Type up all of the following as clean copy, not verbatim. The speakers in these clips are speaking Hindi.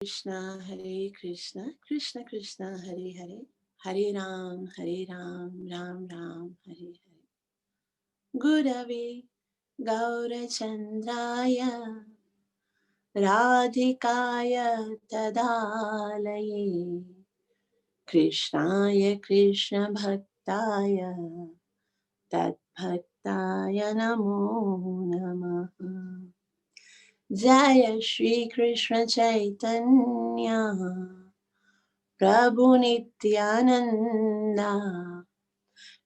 कृष्णा हरे कृष्णा कृष्ण कृष्णा हरे हरे हरे राम राम राम हरे हरे गुरवे गौरचन्द्राय राधिकाय तदालये कृष्णाय कृष्णभक्ताय तद्भक्ताय नमो नमः। जय श्री कृष्ण चैतन्य प्रभु नित्यानंद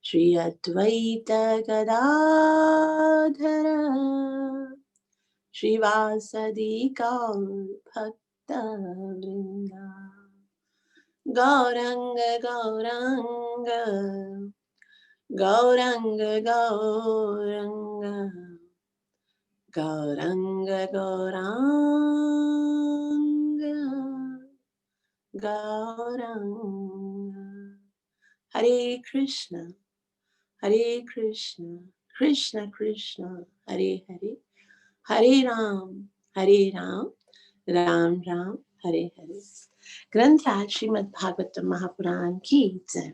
श्री अद्वैत गदाधर श्रीवासदि गौर भक्त वृंदा गौरंग गौरंग गौरंग गौरंग गौरंग गौरांग गौरंग। हरे कृष्ण कृष्ण कृष्ण हरे हरे हरे राम राम राम हरे हरे। ग्रंथ आज श्रीमद् भागवतम महापुराण की जय।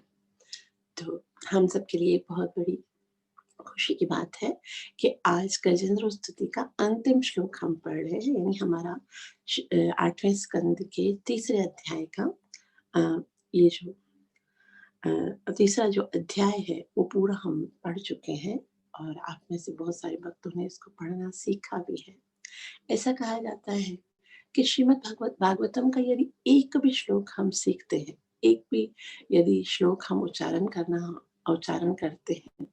तो हम सब के लिए बहुत बड़ी खुशी की बात है कि आज गजेंद्र स्तुति का अंतिम श्लोक हम पढ़ रहे हैं, यानी हमारा 8वें स्कंद के तीसरे अध्याय का ये जो तीसरा जो अध्याय है वो पूरा हम पढ़ चुके हैं और आप में से बहुत सारे भक्तों ने इसको पढ़ना सीखा भी है। ऐसा कहा जाता है कि श्रीमद् भागवतम का यदि एक भी श्लोक हम सीखते हैं, एक भी यदि श्लोक हम उच्चारण करते हैं,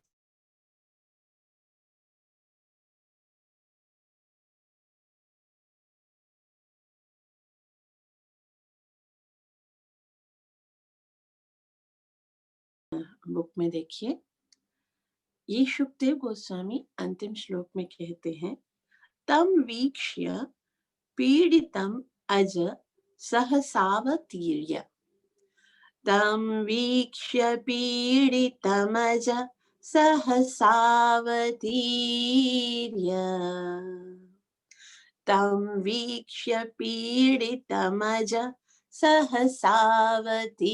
बुक में देखिए, ये शुकदेव गोस्वामी अंतिम श्लोक में कहते हैं, तम वीक्ष्य पीडितम अज सहसावतीर्य। तं वीक्ष्य पीडितमज सहसावतीर्य। तं वीक्ष्य पीडितमज सहसावतीर्य।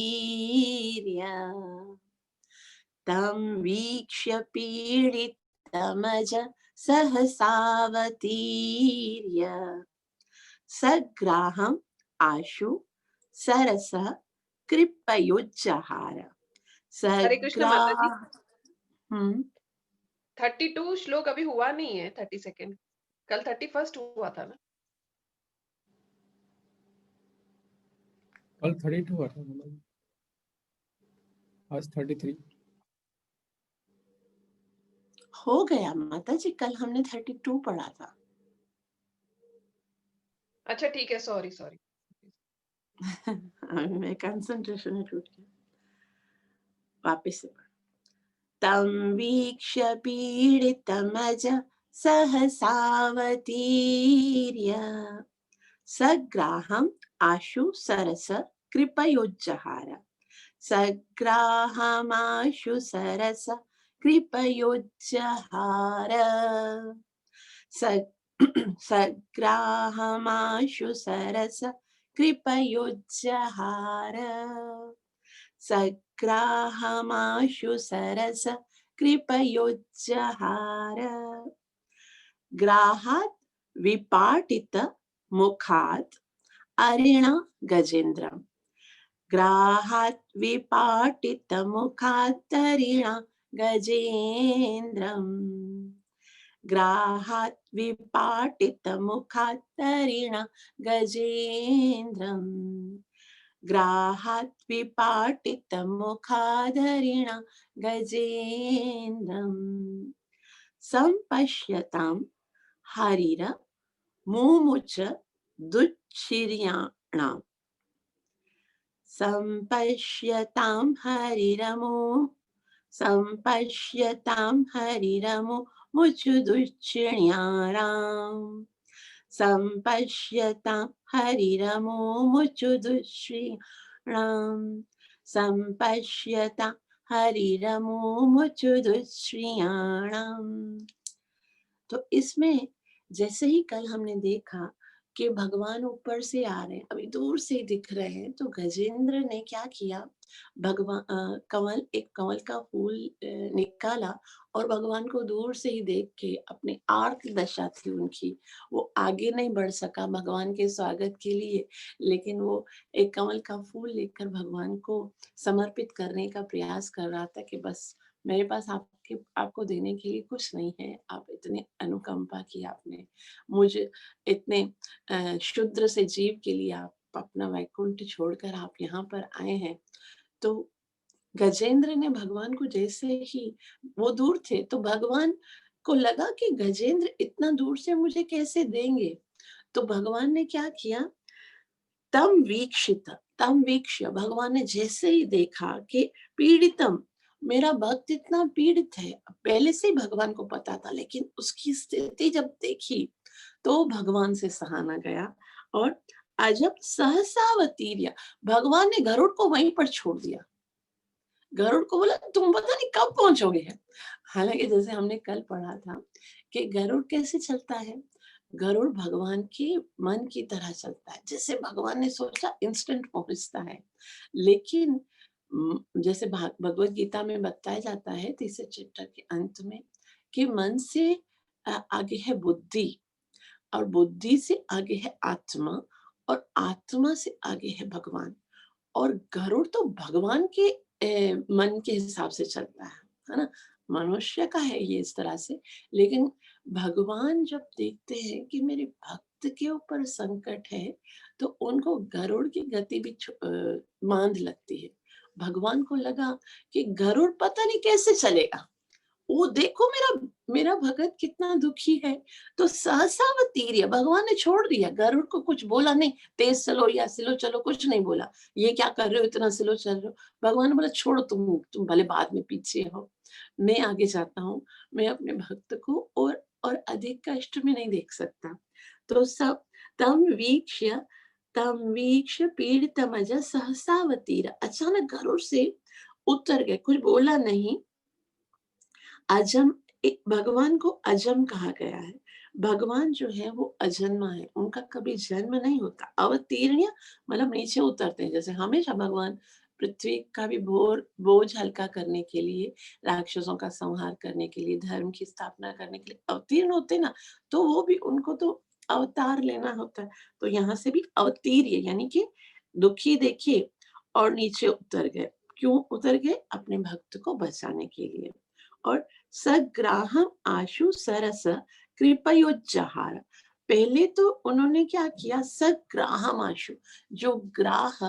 तं वीक्ष्य पीडितमज सहसावतीर्य। सग्राहम् आशु सरसः कृपयोज्जहार। हरे कृष्ण माता जी। 32 श्लोक अभी हुआ नहीं है। 30 सेकेंड, कल 31 हुआ था ना? कल 32 हुआ था, आज 33 हो गया माता जी, कल हमने 32 पढ़ा था। अच्छा ठीक है, सॉरी मैं कंसंट्रेशन टूट गया। वापस से पढ़। तं वीक्ष्य पीडितमज सहसावतीर्य। सग्राहम् आशु सरस कृपयोज्जहार। सग्राहमाशु सरस कृपयोज्जहार। सग्राहमाशु सरस कृपयोज्जहार। सग्राहमाशु सरस कृपयोज्जहार। ग्राहात् विपाटित मुखात् अरिण गजेन्द्रम्। ग्राहात् विपाटित मुखात् अरिण गजेन्द्रम्। ग्राहात् विपाटित मुखात् अरिण गजेन्द्रम्। ग्राहात् विपाटित मुखादरिण गजेन्द्रम्। संपश्यतां हरिर मुमुच दुच्छिर्याणाम्। संपश्यतां हरिरमु मुचु दुच्छिर्याणाम्। संपश्यतां हरिरमु मुचु दुच्छिर्याणाम्। संपश्यतां हरिरमु मुचु दुच्छिर्याणाम्। तो इसमें जैसे ही कल हमने देखा कि भगवान ऊपर से आ रहे हैं, अभी दूर से दिख रहे हैं। तो गजेंद्र ने क्या किया, एक कमल का फूल निकाला और भगवान को दूर से ही देख के, अपनी आर्त दशा थी उनकी, वो आगे नहीं बढ़ सका भगवान के स्वागत के लिए, लेकिन वो एक कमल का फूल लेकर भगवान को समर्पित करने का प्रयास कर रहा था कि बस मेरे पास आपको देने के लिए कुछ नहीं है, आप इतने अनुकंपा की आपने मुझे, इतने शूद्र से जीव के लिए आप अपना वैकुंठ छोड़कर आप यहाँ पर आए हैं। तो गजेंद्र ने भगवान को जैसे ही, वो दूर थे तो भगवान को लगा कि गजेंद्र इतना दूर से मुझे कैसे देंगे। तो भगवान ने क्या किया, तम वीक्ष्य, भगवान ने जैसे ही देखा कि पीड़ितम, मेरा भक्त इतना पीड़ित है, पहले से ही भगवान को पता था, लेकिन उसकी स्थिति जब देखी तो भगवान से सहा न गया और अजब सहसावतीर्य, भगवान ने गरुड़ को वहीं पर छोड़ दिया। गरुड़ को बोला तुम पता नहीं कब पहुंचोगे। हालांकि जैसे हमने कल पढ़ा था कि गरुड़ कैसे चलता है, गरुड़ भगवान के मन की तरह चलता है, जैसे भगवान ने सोचा इंस्टेंट पहुंचता है। लेकिन जैसे भगवत गीता में बताया जाता है तीसरे चैप्टर के अंत में कि मन से आगे है बुद्धि, और बुद्धि से आगे है आत्मा, और आत्मा से आगे है भगवान। और गरुड़ तो भगवान के मन के हिसाब से चलता है ना। मनुष्य का है ये इस तरह से, लेकिन भगवान जब देखते हैं कि मेरे भक्त के ऊपर संकट है तो उनको गरुड़ की गति भी मांद लगती है। भगवान को लगा कि गरुड़ पता नहीं कैसे चलेगा, वो देखो मेरा मेरा भगत कितना दुखी है। तो सहसा व तीर्य, भगवान ने छोड़ दिया, गरुड़ को कुछ बोला नहीं, तेज चलो या स्लो चलो कुछ नहीं बोला, ये क्या कर रहे हो इतना स्लो चल रहे हो। भगवान ने बोला छोड़ो, तुम भले बाद में पीछे हो, मैं आगे जाता हूँ, मैं अपने भक्त को और अधिक कष्ट में नहीं देख सकता। तो सब तम वीक्ष्य तम वीक्ष्य पीड़ितमज सहसावतीर, अचानक गरुड़ से उतर गए, कुछ बोला नहीं। अजम, भगवान को अजम कहा गया है। भगवान जो है वो अजन्मा है, उनका कभी जन्म नहीं होता। अवतीर्य मतलब नीचे उतरते हैं, जैसे हमेशा भगवान पृथ्वी का भी बोझ हल्का करने के लिए, राक्षसों का संहार करने के लिए, धर्म की स्थापना करने के लिए अवतीर्ण होते ना, तो वो भी उनको तो अवतार लेना होता है। तो यहाँ से भी अवतीर्य यानी कि दुखी देखिए और नीचे उतर गए। क्यों उतर गए? अपने भक्त को बचाने के लिए। और सग्राहम आशु सरस कृपयोज्जहार, पहले तो उन्होंने क्या किया, सग्राहम आशु, जो ग्राह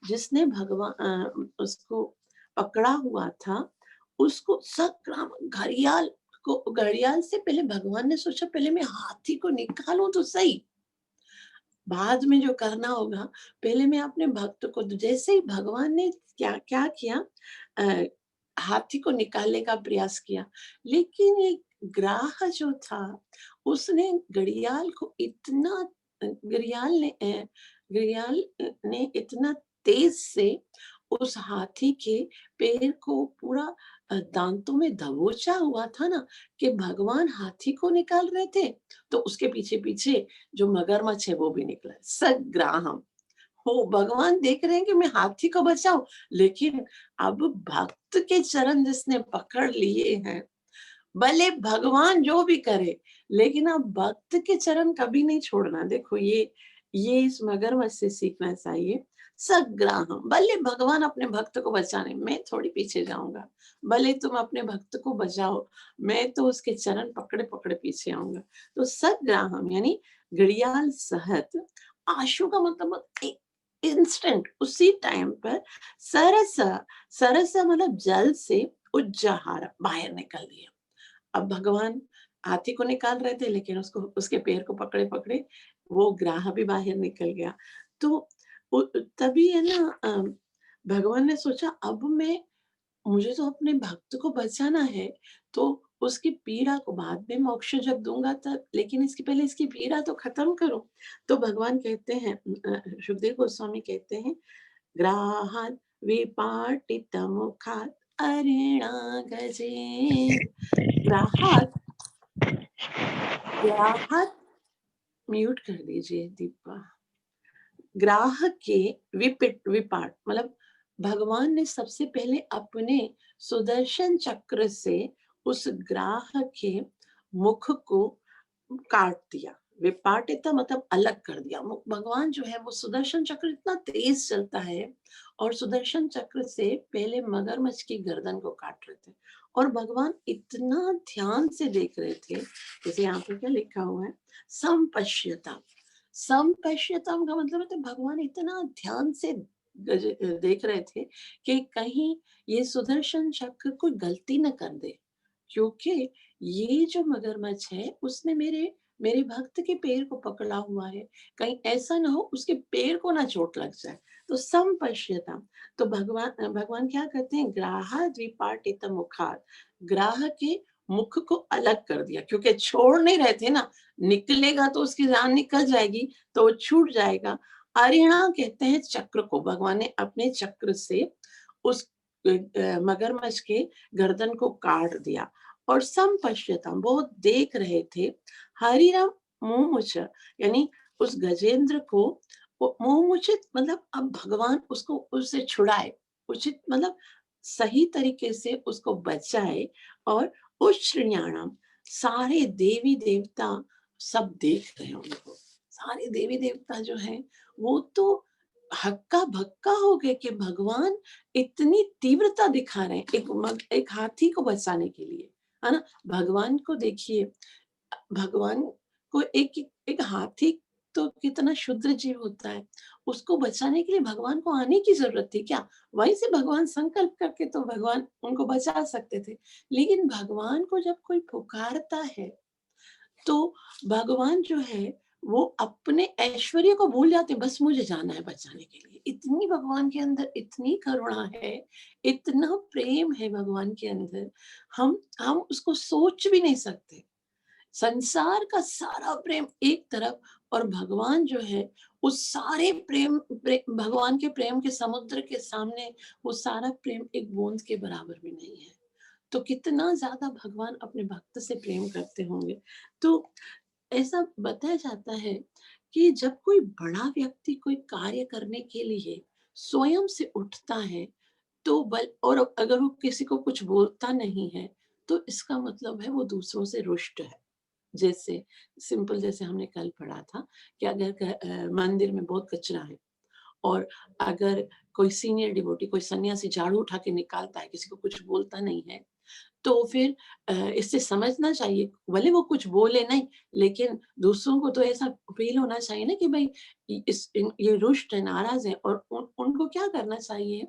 जिसने भगवान उसको पकड़ा हुआ था, उसको सग्राम, घड़ियाल को, घड़ियाल से पहले भगवान ने सोचा पहले मैं हाथी को निकालूं तो सही, बाद में जो करना होगा, पहले मैं अपने भक्त को, जैसे ही भगवान ने क्या क्या किया, हाथी को निकालने का प्रयास किया, लेकिन ये ग्राह जो था उसने घड़ियाल को इतना, घड़ियाल ने इतना तेज से उस हाथी के पैर को पूरा दांतों में दबोचा हुआ था ना, कि भगवान हाथी को निकाल रहे थे तो उसके पीछे पीछे जो मगरमच्छ है वो भी निकला। सग्राहम, हो भगवान देख रहे हैं कि मैं हाथी को बचाऊं, लेकिन अब भक्त के चरण जिसने पकड़ लिए हैं, भले भगवान जो भी करे, लेकिन अब भक्त के चरण कभी नहीं छोड़ना। देखो ये इस मगरमच्छ से सीखना चाहिए। सग्राहम, भले भगवान अपने भक्त को बचाने, मैं थोड़ी पीछे जाऊंगा, भले तुम अपने भक्त को बचाओ, मैं तो उसके चरण पकड़े पकड़े पीछे आऊंगा। तो सग्राहम यानी घड़ियाल सहत, आशु का मतलब इंस्टेंट, उसी टाइम पर, सरसा, सरसा मतलब जल से, उज्जहार बाहर निकल दिया। अब भगवान हाथी को निकाल रहे थे, लेकिन उसको, उसके पैर को पकड़े पकड़े वो ग्राह भी बाहर निकल गया। तो तभी है ना, भगवान ने सोचा अब मैं, मुझे तो अपने भक्त को बचाना है, तो उसकी पीड़ा को बाद में मोक्ष जब दूंगा तब, लेकिन इसके पहले इसकी पीड़ा तो खत्म करो। तो भगवान कहते हैं, सुखदेव गोस्वामी कहते हैं, ग्राहात् विपाटितमुखात् अरिणागजे, ग्राहात्, ग्राहात् म्यूट कर दीजिए दीपा। ग्राहक के विपाट मतलब भगवान ने सबसे पहले अपने सुदर्शन चक्र से उस ग्राहक के मुख को काट दिया। विपाटिता मतलब अलग कर दिया। भगवान जो है वो सुदर्शन चक्र इतना तेज चलता है और सुदर्शन चक्र से पहले मगरमच्छ की गर्दन को काट रहे थे और भगवान इतना ध्यान से देख रहे थे। जैसे यहाँ पे क्या लिखा हुआ है, संपश्यता। संपश्यताम का मतलब है तो भगवान इतना ध्यान से देख रहे थे कि कहीं ये सुदर्शन चक्र कोई गलती न कर दे, क्योंकि ये जो मगरमच्छ है उसने मेरे मेरे भक्त के पैर को पकड़ा हुआ है, कहीं ऐसा ना हो उसके पैर को ना चोट लग जाए। तो संपश्यता, तो भगवान भगवान क्या करते हैं, ग्राह द्विपाटित मुखात, ग्राह के मुख को अलग कर दिया, क्योंकि छोड़ नहीं रहे थे ना, निकलेगा तो उसकी जान निकल जाएगी तो वो छूट जाएगा। अरिणा कहते हैं चक्र को, भगवान ने अपने चक्र से उस मगरमच्छ के गर्दन को काट दिया। और संपश्यता वो देख रहे थे, हरिराम मुमुच यानी उस गजेंद्र को, मुमुचित मतलब अब भगवान उसको उससे छुड़ाए, उचित मतलब सही तरीके से उसको बचाए। और उस श्रेण्याणाम सारे देवी देवता सब देख रहे हैं उनको, सारे देवी देवता जो हैं वो तो हक्का भक्का हो गए कि भगवान इतनी तीव्रता दिखा रहे हैं एक हाथी को बचाने के लिए, है ना। भगवान को देखिए, भगवान को एक हाथी तो कितना शुद्र जीव होता है, उसको बचाने के लिए भगवान को आने की जरूरत थी क्या? वहीं से भगवान संकल्प करके तो भगवान उनको बचा सकते थे। लेकिन भगवान को जब कोई पुकारता है तो भगवान जो है वो अपने ऐश्वर्य को भूल जाते हैं, बस मुझे जाना है बचाने के लिए। इतनी भगवान के अंदर इतनी करुणा है, इतना प्रेम है भगवान के अंदर, हम उसको सोच भी नहीं सकते। संसार का सारा प्रेम एक तरफ और भगवान जो है उस सारे भगवान के प्रेम के समुद्र के सामने वो सारा प्रेम एक बूंद के बराबर भी नहीं है। तो कितना ज्यादा भगवान अपने भक्त से प्रेम करते होंगे। तो ऐसा बताया जाता है कि जब कोई बड़ा व्यक्ति कोई कार्य करने के लिए स्वयं से उठता है तो बल, और अगर वो किसी को कुछ बोलता नहीं है तो इसका मतलब है वो दूसरों से रुष्ट है। जैसे सिंपल, जैसे हमने कल पढ़ा था कि अगर मंदिर में बहुत कचरा है और अगर कोई सीनियर डिवोटी, कोई सन्यासी झाड़ू उठा के निकालता है, किसी को कुछ बोलता नहीं है, तो फिर इससे समझना चाहिए, भले वो कुछ बोले नहीं, लेकिन दूसरों को तो ऐसा फ़ील होना चाहिए ना कि भई ये रुष्ट है, नाराज़ है, और उनको क्या करना चाहिए?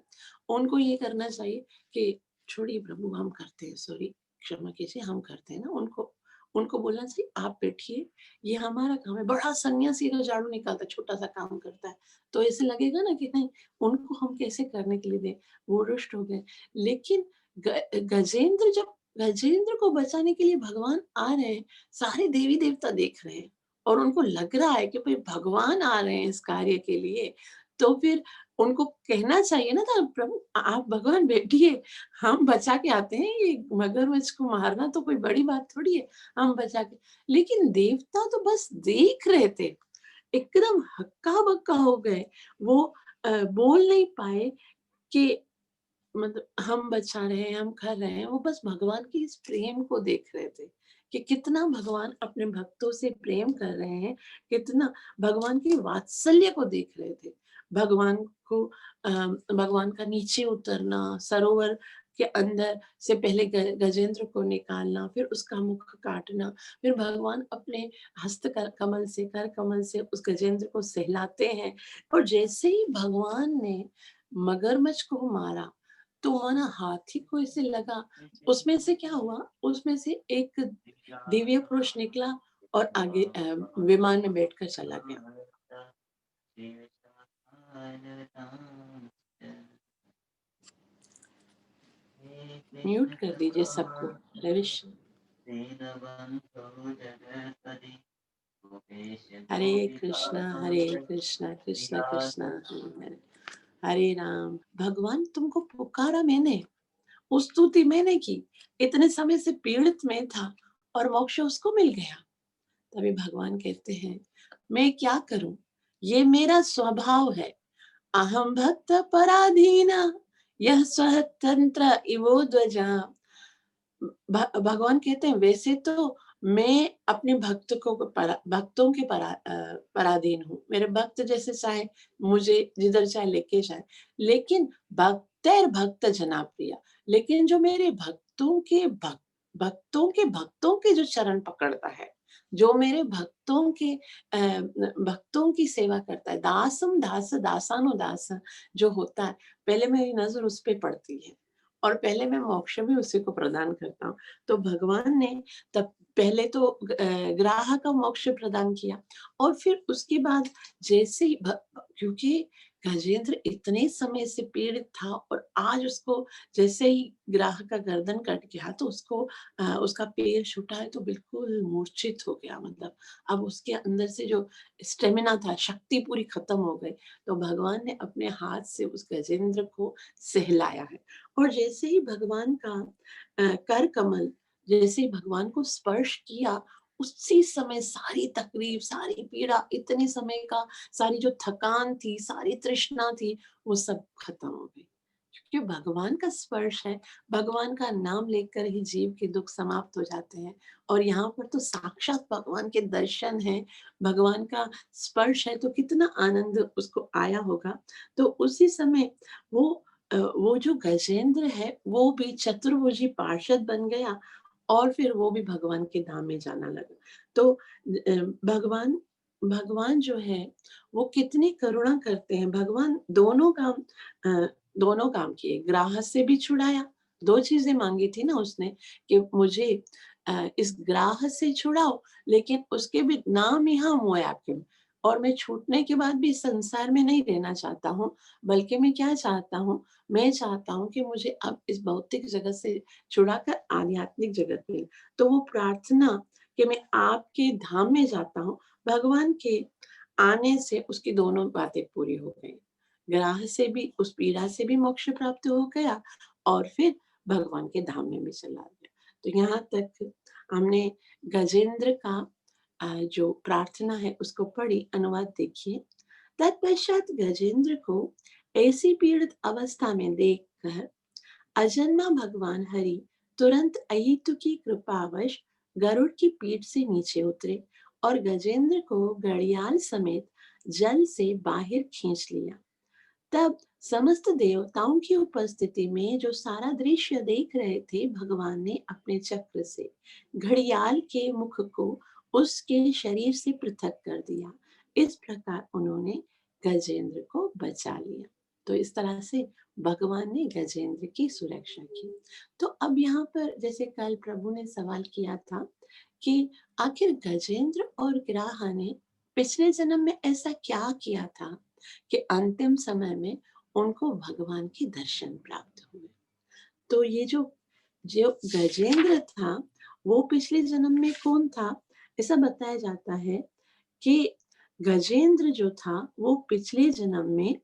उनको ये करना चाहिए कि छोड़िए प्रभु, हम करते हैं, सॉरी, क्षमा कीजिए, हम करते हैं ना, उनको उनको बोलना चाहिए आप बैठिए, ये हमारा काम है। बड़ा सन्यासी अगर झाड़ू निकालता है, छोटा-सा काम करता है, तो ऐसे लगेगा ना कि नहीं, उनको हम कैसे करने के लिए दें, वो रुष्ट हो गए। लेकिन गजेंद्र, जब गजेंद्र को बचाने के लिए भगवान आ रहे हैं, सारे देवी देवता देख रहे हैं और उनको लग रहा है कि भाई भगवान आ रहे हैं इस कार्य के लिए, तो फिर उनको कहना चाहिए ना था, प्रभु आप भगवान बैठिए, हम बचा के आते हैं, ये मगरमच्छ को मारना तो कोई बड़ी बात थोड़ी है, हम बचा के। लेकिन देवता तो बस देख रहे थे, एकदम हक्का बक्का हो गए, वो बोल नहीं पाए कि मतलब हम बचा रहे हैं, हम कर रहे हैं, वो बस भगवान की इस प्रेम को देख रहे थे कि कितना भगवान अपने भक्तों से प्रेम कर रहे हैं, कितना भगवान के वात्सल्य को देख रहे थे। भगवान को भगवान का नीचे उतरना, सरोवर के अंदर से पहले गजेंद्र को निकालना, फिर उसका मुख काटना, फिर भगवान अपने हस्त कर कमल से, कर कमल से उस गजेंद्र को सहलाते हैं। और जैसे ही भगवान ने मगरमच्छ को मारा तो माना हाथी को ऐसे लगा, उसमें से क्या हुआ, उसमें से एक दिव्य पुरुष निकला और आगे विमान में बैठकर चला गया। म्यूट कर दीजिए सबको, रविश। हरे कृष्णा कृष्णा कृष्णा हरे हरे, हरे राम। भगवान तुमको पुकारा मैंने, स्तुति मैंने की, इतने समय से पीड़ित में था और मोक्ष उसको मिल गया। तभी भगवान कहते हैं मैं क्या करूं, ये मेरा स्वभाव है। अहम भक्त पराधीना, यह स्वतंत्र इवो ध्वजा। भगवान कहते हैं वैसे तो मैं अपने भक्तों के पराधीन हूँ। मेरे भक्त जैसे चाहे मुझे जिधर चाहे लेके जाए, लेकिन भक्तेर भक्त जना प्रिया, लेकिन जो मेरे भक्तों के जो चरण पकड़ता है, जो मेरे भक्तों की सेवा करता है, दासम दास दासानुदास जो होता है, पहले मेरी नजर उस पे पड़ती है और पहले मैं मोक्ष भी उसी को प्रदान करता हूँ। तो भगवान ने तब पहले तो ग्राह का मोक्ष प्रदान किया और फिर उसके बाद जैसे ही क्योंकि गजेंद्र इतने समय से पीड़ित था और आज उसको जैसे ही ग्राह का गर्दन कट गया तो उसको उसका पैर छूटा है तो बिल्कुल मूर्छित हो गया। मतलब अब उसके अंदर से जो स्टेमिना था, शक्ति पूरी खत्म हो गई। तो भगवान ने अपने हाथ से उस गजेंद्र को सहलाया है और जैसे ही भगवान का कर कमल जैसे ही भगवान को स्पर्श किया, उसी समय सारी तकलीफ, सारी पीड़ा, इतने समय का सारी जो थकान थी, सारी तृष्णा थी, वो सब खत्म हो गई। क्योंकि भगवान का स्पर्श है, भगवान का नाम लेकर ही जीव के दुख समाप्त हो जाते हैं। और यहाँ पर तो साक्षात भगवान के दर्शन है, भगवान का स्पर्श है, तो कितना आनंद उसको आया होगा। तो उसी समय वो जो गजेंद्र है वो भी चतुर्भुजी पार्षद बन गया और फिर वो भी भगवान के धाम में जाना लगा। तो भगवान भगवान जो है वो कितनी करुणा करते हैं। भगवान दोनों काम किए, ग्राह से भी छुड़ाया। दो चीजें मांगी थी ना उसने कि मुझे इस ग्राह से छुड़ाओ, लेकिन उसके भी नाम यहाँ मोह आपके, और मैं छूटने के बाद भी संसार में नहीं रहना चाहता हूँ, बल्कि मैं क्या चाहता हूँ, मैं चाहता हूँ कि मुझे अब इस भौतिक जगत से छुड़ाकर आध्यात्मिक जगत में। तो वो प्रार्थना कि मैं आपके धाम में जाता हूँ, भगवान के आने से उसकी दोनों बातें पूरी हो गई। ग्राह से भी, उस पीड़ा से भी मोक्ष प्राप्त हो गया और फिर भगवान के धाम में भी चला गया। तो यहाँ तक हमने गजेंद्र का जो प्रार्थना है उसको पढ़ी, अनुवाद देखिए। तत्पश्चात गजेंद्र को ऐसी पीड़ित अवस्था में देखकर अजन्मा भगवान हरि तुरंत अहितु की कृपावश गरुड़ की पीठ से नीचे उतरे और गजेंद्र को घड़ियाल समेत जल से बाहर खींच लिया। तब समस्त देवताओं की उपस्थिति में जो सारा दृश्य देख रहे थे, भगवान ने अपने चक्र से घड़ियाल के मुख को उसके शरीर से पृथक कर दिया। इस प्रकार उन्होंने गजेंद्र को बचा लिया। तो इस तरह से भगवान ने गजेंद्र की सुरक्षा की। तो अब यहाँ पर जैसे कल प्रभु ने सवाल किया था कि आखिर गजेंद्र और ग्राह ने पिछले जन्म में ऐसा क्या किया था कि अंतिम समय में उनको भगवान के दर्शन प्राप्त हुए। तो ये जो जो गजेंद्र था वो पिछले जन्म में कौन था, ऐसा बताया जाता है कि गजेंद्र जो था वो पिछले जन्म में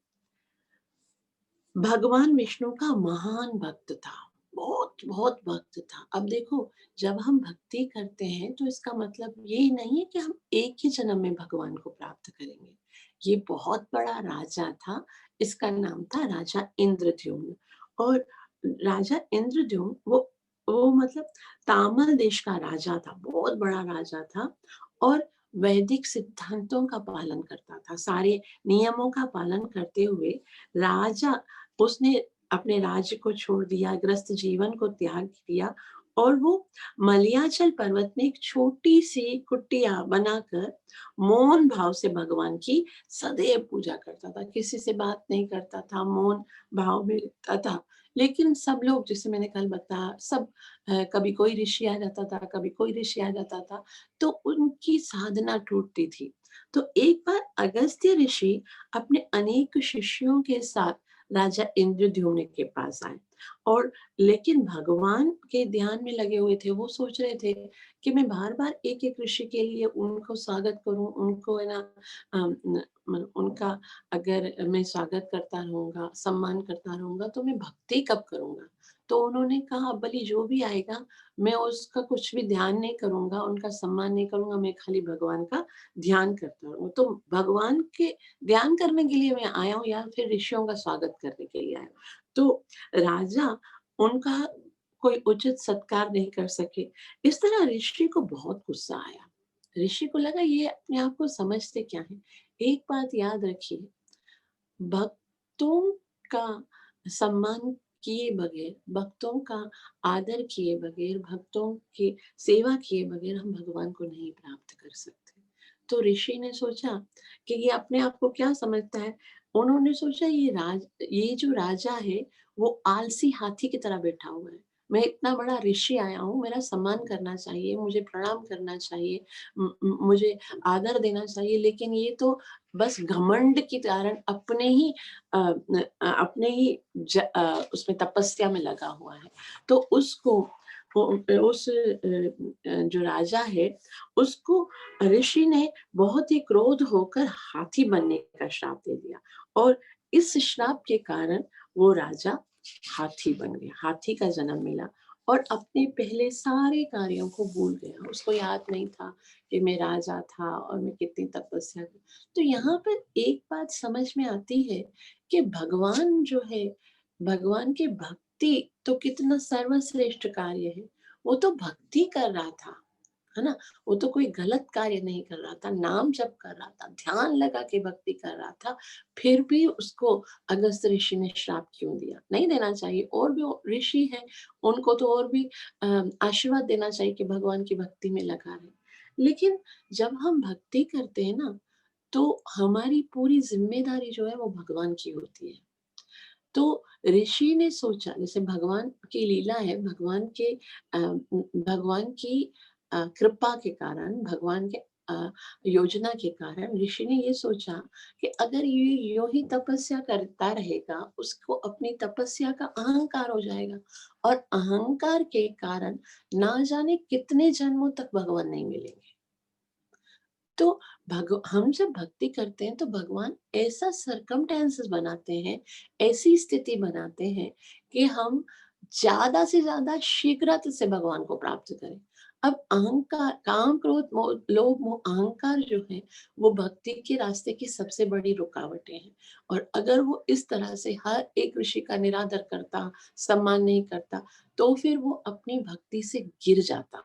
भगवान विष्णु का महान भक्त था, बहुत बहुत भक्त था। अब देखो, जब हम भक्ति करते हैं तो इसका मतलब ये नहीं है कि हम एक ही जन्म में भगवान को प्राप्त करेंगे। ये बहुत बड़ा राजा था, इसका नाम था राजा इंद्रद्युम्न। और राजा इंद्रद्युम्न वो मतलब तामल देश का राजा था, बहुत बड़ा राजा था और वैदिक सिद्धांतों का पालन करता था, सारे नियमों का पालन करते हुए राजा उसने अपने राज्य को छोड़ दिया, ग्रस्त जीवन को त्याग किया और वो मलयाचल पर्वत में एक छोटी सी कुटिया बनाकर मौन भाव से भगवान की सदैव पूजा करता था। किसी से बात नहीं करता था, मौन भाव में रहता था। लेकिन सब लोग, जैसे मैंने कल बताया, सब कभी कोई ऋषि आ जाता था, कभी कोई ऋषि आ जाता था, तो उनकी साधना टूटती थी। तो एक बार अगस्त्य ऋषि अपने अनेक शिष्यों के साथ राजा इंद्रद्युम्न के पास आए और लेकिन भगवान के ध्यान में लगे हुए थे। वो सोच रहे थे कि मैं बार-बार एक-एक ऋषि के लिए उनको स्वागत करूँ, उनको है ना न उनका अगर मैं स्वागत करता रहूँगा, सम्मान करता रहूँगा तो मैं भक्ति कब करूँगा? तो उन्होंने कहा बलि जो भी आएगा मैं उसका कुछ भी ध्यान नहीं करूँगा, उनका सम्मान नहीं करूँगा, मैं खाली भगवान का ध्यान करता रहूँ। तो भगवान के ध्यान करने के लिए मैं आया हूँ या फिर ऋषियों का स्वागत करने के लिए आया हूँ। तो राजा उनका कोई उचित सत्कार नहीं कर सके। इस तरह ऋषि को बहुत गुस्सा आया। ऋषि को लगा ये अपने आप को समझते क्या हैं? एक बात याद रखिए, भक्तों का सम्मान किए बगैर, भक्तों का आदर किए बगैर, भक्तों की सेवा किए बगैर हम भगवान को नहीं प्राप्त कर सकते। तो ऋषि ने सोचा कि ये अपने आप को क्या समझता है? उन्होंने सोचा ये जो राजा है वो आलसी हाथी की तरह बैठा हुआ है। मैं इतना बड़ा ऋषि आया हूँ, मेरा सम्मान करना चाहिए, मुझे प्रणाम करना चाहिए, मुझे आदर देना चाहिए, लेकिन ये तो बस घमंड के कारण अपने ही उसमें तपस्या में लगा हुआ है। तो उसको उस जो राजा है उसको ऋषि ने बहुत ही क्रोध होकर हाथी बनने का श्राप दे दिया और इस श्राप के कारण वो राजा हाथी बन गया, हाथी का जन्म मिला और अपने पहले सारे कार्यों को भूल गया। उसको याद नहीं था कि मैं राजा था और मैं कितनी तपस्या की। तो यहाँ पर एक बात समझ में आती है कि भगवान जो है, भगवान की भक्ति तो कितना सर्वश्रेष्ठ कार्य है। वो तो भक्ति कर रहा था, है ना? वो तो कोई गलत कार्य नहीं कर रहा था, नाम जप कर रहा था, ध्यान लगा के भक्ति कर रहा था, फिर भी उसको अगस्त्य ऋषि ने श्राप क्यों दिया? नहीं देना चाहिए, और भी ऋषि हैं, उनको तो और भी आशीर्वाद देना चाहिए कि भगवान की भक्ति में लगा रहे। लेकिन जब हम भक्ति करते हैं ना, तो हमारी पूरी ज़िम्मेदारी जो है वो भगवान की होती है। तो ऋषि ने सोचा, जैसे भगवान की लीला है, भगवान की कृपा के कारण, भगवान के योजना के कारण ऋषि ने ये सोचा कि अगर ये यूँ ही तपस्या करता रहेगा, उसको अपनी तपस्या का अहंकार हो जाएगा और अहंकार के कारण ना जाने कितने जन्मों तक भगवान नहीं मिलेंगे। तो हम जब भक्ति करते हैं तो भगवान ऐसा सर्कमस्टेंसेस बनाते हैं, ऐसी स्थिति बनाते हैं कि हम ज़्यादा से ज़्यादा शीघ्रता से भगवान को प्राप्त करें। अब अहंकार, काम, क्रोध, मोह, लोभ, मोह, अहंकार जो है वो भक्ति के रास्ते की सबसे बड़ी रुकावटें हैं और अगर वो इस तरह से हर एक ऋषि का निरादर करता, सम्मान नहीं करता, तो फिर वो अपनी भक्ति से गिर जाता।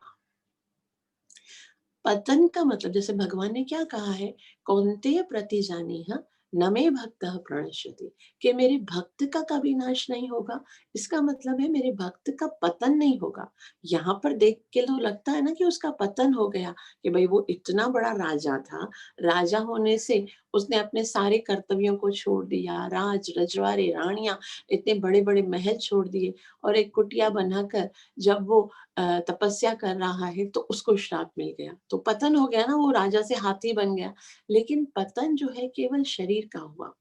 पतन का मतलब, जैसे भगवान ने क्या कहा है, कौन्तेय प्रतिजानीह न मे भक्तः प्रणश्यति, कि मेरे भक्त का कभी नाश नहीं होगा। इसका मतलब है मेरे भक्त का पतन नहीं होगा। यहाँ पर देख के तो लगता है ना कि उसका पतन हो गया, कि भाई वो इतना बड़ा राजा था, राजा होने से उसने अपने सारे कर्तव्यों को छोड़ दिया, राज रजवाड़े रानियां, इतने बड़े बड़े महल छोड़ दिए और एक कुटिया बनाकर जब वो तपस्या कर रहा है तो उसको श्राप मिल गया। तो पतन हो गया ना, वो राजा से हाथी बन गया। लेकिन पतन जो है केवल शरीर का हुआ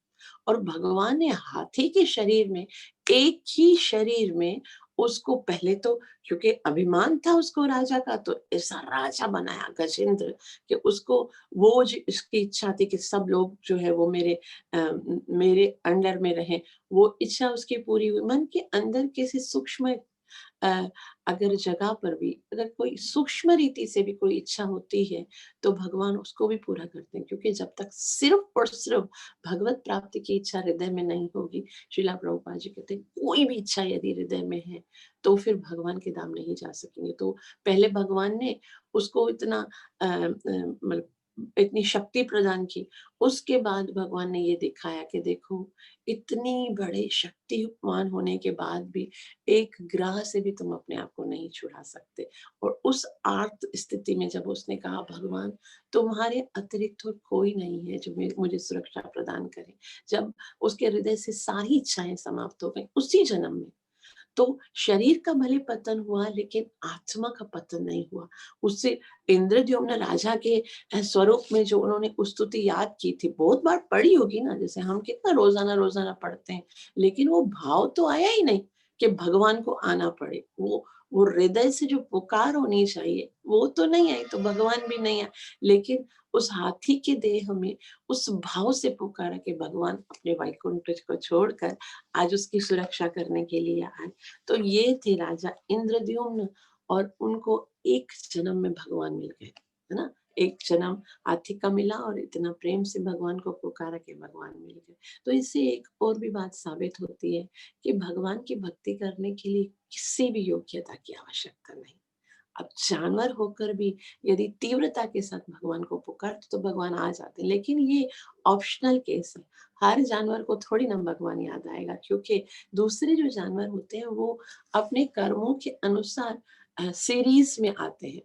और भगवान ने हाथी के शरीर में, एक ही शरीर में उसको पहले तो, क्योंकि अभिमान था उसको राजा का, तो ऐसा राजा बनाया गजेंद्र कि उसको वो जो इसकी इच्छा थी कि सब लोग जो है वो मेरे अंडर में रहें, वो इच्छा उसकी पूरी हुई। मन के अंदर किसी सूक्ष्म अ, अगर जगह पर भी अगर कोई सूक्ष्म रीति से भी कोई इच्छा होती है, तो भगवान उसको भी पूरा करते हैं, क्योंकि जब तक सिर्फ और सिर्फ भगवत प्राप्ति की इच्छा हृदय में नहीं होगी, श्रीला प्रभुपाद जी कहते हैं कोई भी इच्छा यदि हृदय में है तो फिर भगवान के धाम नहीं जा सकेंगे। तो पहले भगवान ने उसको इतना मतलब इतनी शक्ति प्रदान की, उसके बाद भगवान ने ये दिखाया कि देखो, इतनी बड़े शक्तिमान होने के बाद भी एक ग्राह से भी तुम अपने आप को नहीं छुड़ा सकते। और उस आर्त स्थिति में जब उसने कहा भगवान तुम्हारे अतिरिक्त और कोई नहीं है जो मुझे सुरक्षा प्रदान करे, जब उसके हृदय से सारी इच्छाएं समाप्त हो गई उसी जन्म में, तो शरीर का भले पतन हुआ लेकिन आत्मा का पतन नहीं हुआ। उससे इंद्रद्युम्न राजा के स्वरूप में जो उन्होंने स्तुति याद की थी, बहुत बार पढ़ी होगी ना, जैसे हम कितना रोजाना रोजाना पढ़ते हैं, लेकिन वो भाव तो आया ही नहीं कि भगवान को आना पड़े। वो हृदय से जो पुकार होनी चाहिए वो तो नहीं आई तो भगवान भी नहीं आए, लेकिन उस हाथी के देह में उस भाव से पुकारा कि भगवान अपने वैकुंठ को छोड़कर आज उसकी सुरक्षा करने के लिए आए। तो ये थे राजा इंद्रद्युम्न, और उनको एक जन्म में भगवान मिल गए, है ना? एक जन्म हाथी का मिला और इतना प्रेम से भगवान को पुकारा कि भगवान मिल गए। तो इससे एक और भी बात साबित होती है कि भगवान की भक्ति करने के लिए किसी भी योग्यता की आवश्यकता नहीं। अब जानवर होकर भी यदि तीव्रता के साथ भगवान को पुकारते तो भगवान आ जाते हैं, लेकिन ये ऑप्शनल केस है। हर जानवर को थोड़ी ना भगवान याद आएगा, क्योंकि दूसरे जो जानवर होते हैं वो अपने कर्मों के अनुसार सीरीज में आते हैं,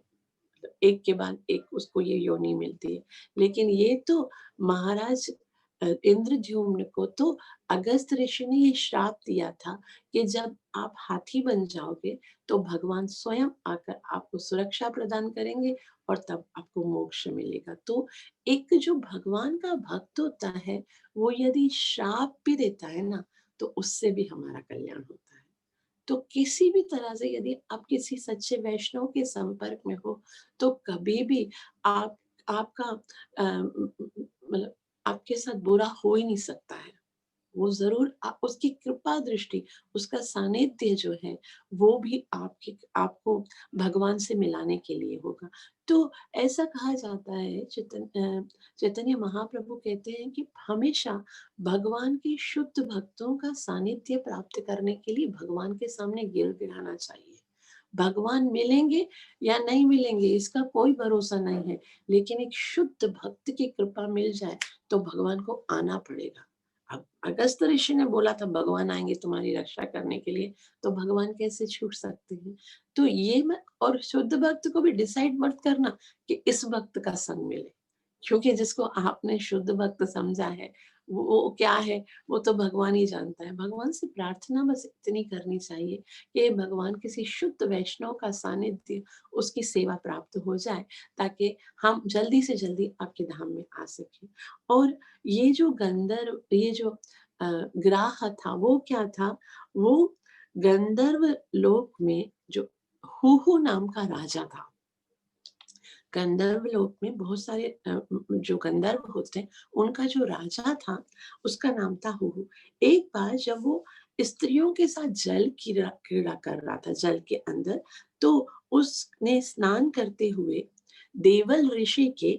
एक के बाद एक उसको ये योनि मिलती है। लेकिन ये तो महाराज इंद्रद्युम्न को तो अगस्त ऋषि ने ये श्राप दिया था कि जब आप हाथी बन जाओगे तो भगवान स्वयं आकर आपको सुरक्षा प्रदान करेंगे और तब आपको मोक्ष मिलेगा। तो एक जो भगवान का भक्त होता है वो यदि श्राप भी देता है ना, तो उससे भी हमारा कल्याण होता है। तो किसी भी तरह से यदि आप किसी सच्चे वैष्णव के संपर्क में हो, तो कभी भी आप आपका मतलब आपके साथ बुरा हो ही नहीं सकता है। वो ज़रूर उसकी कृपा दृष्टि, उसका सानिध्य जो है, वो भी आपको भगवान से मिलाने के लिए होगा। तो ऐसा कहा जाता है, चैतन्य महाप्रभु कहते हैं कि हमेशा भगवान के शुद्ध भक्तों का सानिध्य प्राप्त करने के लिए भगवान के सामने गिड़गिड़ाना चाहिए। भगवान मिलेंगे या नहीं मिलेंगे इसका कोई भरोसा नहीं है, लेकिन एक शुद्ध भक्त की कृपा मिल जाए तो भगवान को आना पड़ेगा। अब अगस्त ऋषि ने बोला था भगवान आएंगे तुम्हारी रक्षा करने के लिए, तो भगवान कैसे छूट सकते हैं? तो ये मैं और शुद्ध भक्त को भी डिसाइड मत करना कि इस भक्त का संग मिले, क्योंकि जिसको आपने शुद्ध भक्त समझा है वो क्या है वो तो भगवान ही जानता है। भगवान से प्रार्थना बस इतनी करनी चाहिए कि भगवान किसी शुद्ध वैष्णव का सानिध्य, उसकी सेवा प्राप्त हो जाए, ताकि हम जल्दी से जल्दी आपके धाम में आ सकें। और ये जो गंधर्व, ये जो ग्राह था वो क्या था? वो गंधर्व लोक में जो हुहु नाम का राजा था। गंधर्व लोक में बहुत सारे जो गंधर्व होते हैं उनका जो राजा था उसका नाम था हुहु। एक बार जब वो स्त्रियों के साथ जल क्रीड़ा क्रीड़ा कर रहा था जल के अंदर, तो उसने स्नान करते हुए देवल ऋषि के